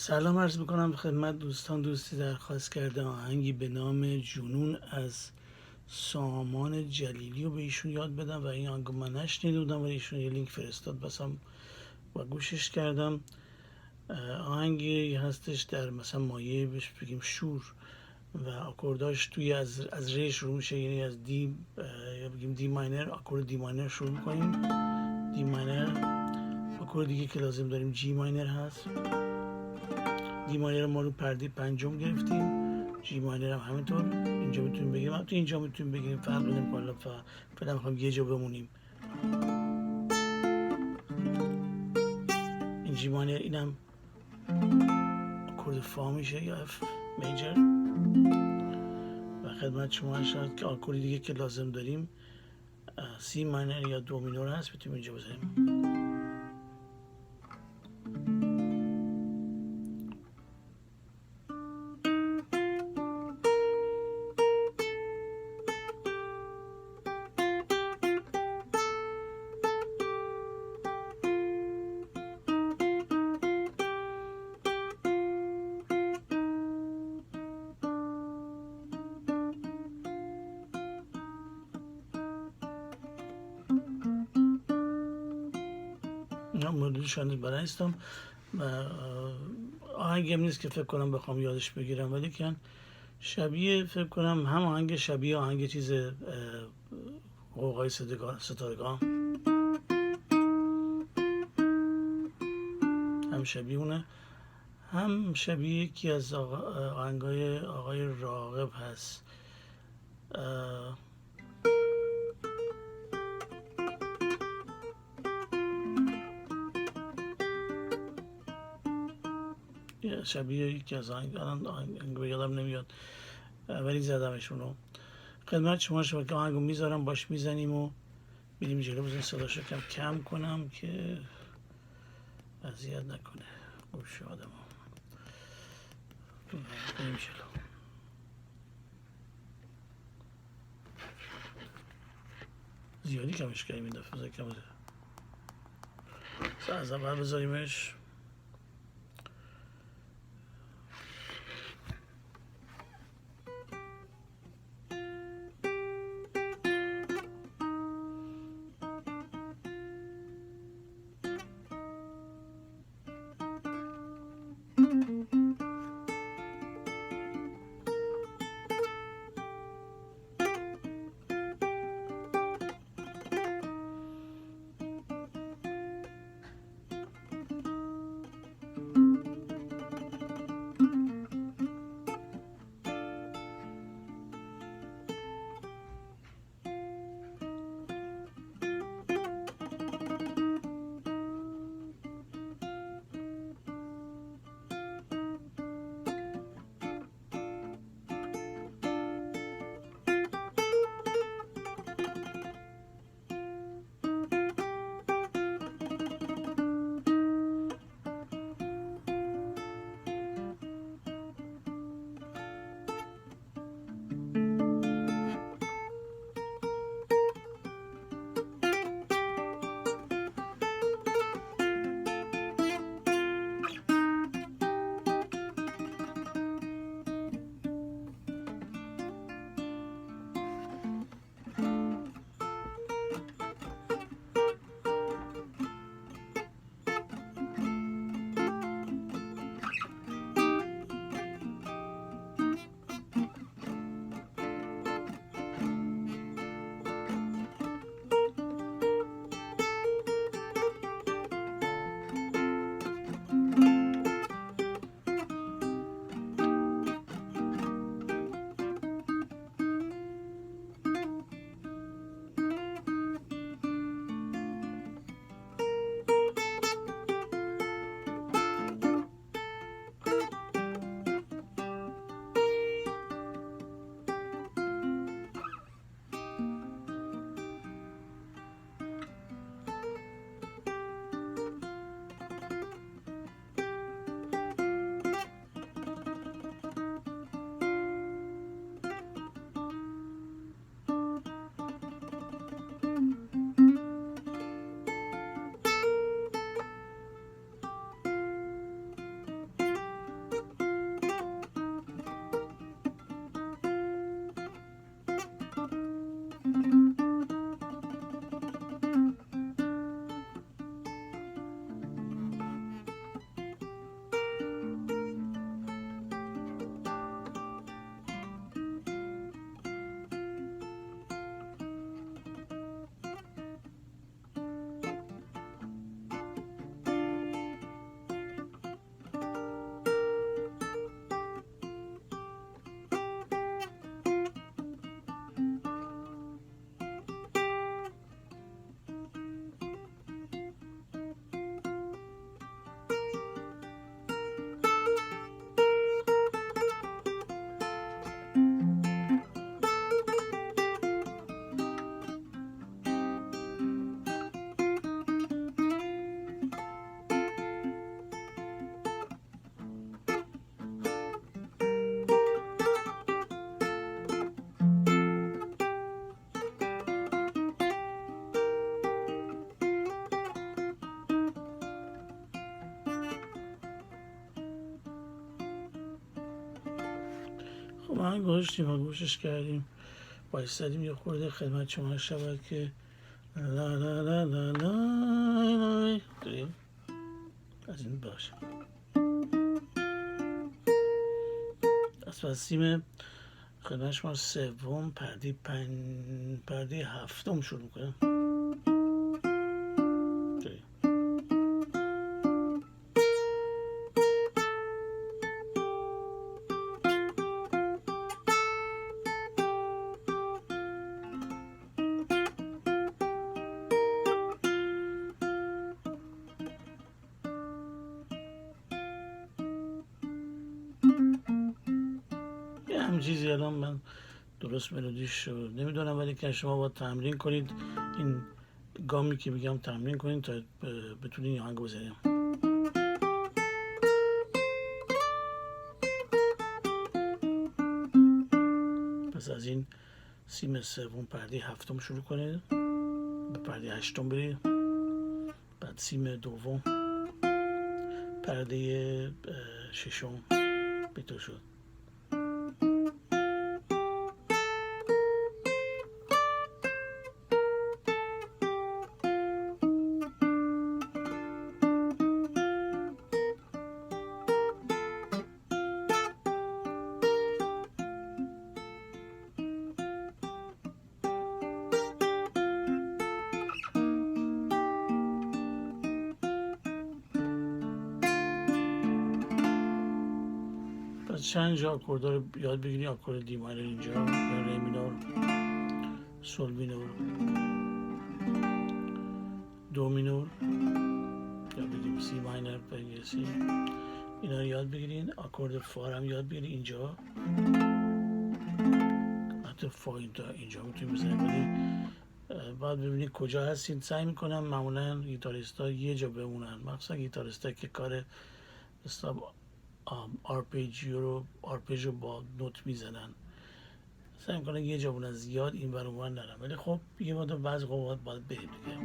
سلام عرض میکنم خدمت دوستان. دوستی درخواست کرده آهنگی به نام جنون از سامان جلیلی رو به ایشون یاد بدم و این آهنگ من نشنیده بودم ولی ایشون یه لینک فرستاد بسام و گوشش کردم. آهنگی هستش در مثلا مایه بهش بگیم شور و آکورداش توی از ری شروع میشه، یعنی از دی یا بگیم دی ماینر، آکورد دی ماینر شروع میکنیم. دی ماینر، آکورد دیگه که لازم داریم جی ماینر هست. دی ماینر ما رو پرده پنجم گرفتیم، جی ماینر هم همینطور اینجا میتونیم بگیریم، هم تو اینجا میتونیم بگیریم، فرق نمیکنه. فعلا میخوایم یه جا بمونیم. این جی ماینر اینم آکورد فا میشه یا اف میجر و خدمت شما شد که آکورد دیگه که لازم داریم سی ماینر یا دو مینور هست، میتونیم اینجا بزنیم. موردش هنوز برای نیستم و آهنگم نیست که فکر کنم بخوام یادش بگیرم، ولی که شبیه فکر کنم هم آهنگ شبیه آهنگ چیز قوقای ستارگان هم شبیه اونه، هم شبیه یکی از آهنگای آقای راغب هست. شبیه یکی از آهنگ یادم نمیاد ولی زدمشونو. خدمت شما که آهنگو میذارم باش میزنیم و بریم جلو. بزنیم صداشو کم کنم که اذیت نکنه گوش آدمو. بریم جلو. زیادی کمش کردیم این دفعه، بذار کم از اول بذاریمش. خب آهنگ گذاشتیم و گوشش کردیم، بایستدیم یه خورده خدمت شما شود که لا لا لا لا لا داریم از این باشه. از پسیم خدمت شما سوم پرده هفتم شروع میکنم. همین چیزی الان من درست ملودیش شد نمیدونم، ولی که شما باید تمرین کنید، این گامی که میگم تمرین کنید تا بتونید این آهنگ بزنید. پس از این سیم سوم پرده هفتم شروع کنید، به پرده هشتم برید، بعد سیم دوم پرده ششم بیتو شد. چند جا آکوردها رو یاد بگیرید، آکورد دی ماینور اینجا یا ری مینور، سول مینور، دو مینور یا بگیم سی ماینور به انگلیسی، اینا رو یاد بگیرید. آکورد فا هم یاد بگیرید، اینجا حتی فا اینجا میتونید بزنید، ولی باید ببینید کجا هستید. سعی میکنم معمولا گیتاریستا یه جا بمونن، مخصوصا گیتاریستا که کار آرپیج رو با نوت میزنن، سعی میکنن یه جا بمونن، زیاد این ور اون ور نرن، ولی خب یه مدت بعضی اوقات باید بریم دیگه.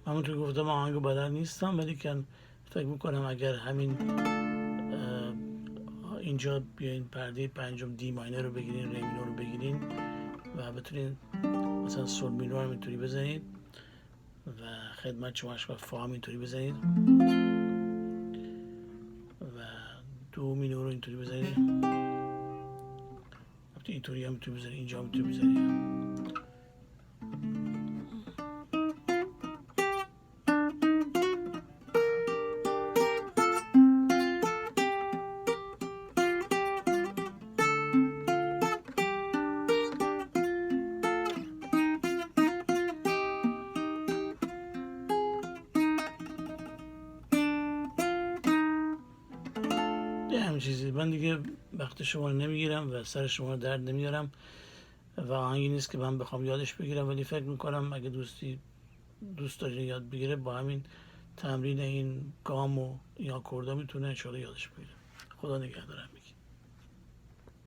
همونطور گفتم آهنگ بلد نیستم، ولی که فکر میکنم اگر همین اینجا بیاین پرده پنجم دی ماینر رو بگیرین، ری مینور رو بگیرین و بتونین مثلا سول مینور هم اینطوری بزنید و خدمت شما و فا هم اینطوری بزنید و دو مینور رو اینطوری بزنید، اینطوری هم اینطوری بزنید، اینجا هم اینطوری بزنید. همین چیزی. من دیگه وقت شما رو نمیگیرم و سر شما رو درد نمیارم و آهنگی نیست که من بخوام یادش بگیرم، ولی فکر میکنم اگه دوست داری یاد بگیره با همین تمرین این گام و یا آکوردا میتونه انشاءالله یادش بگیره. خدا نگهدارم میگی.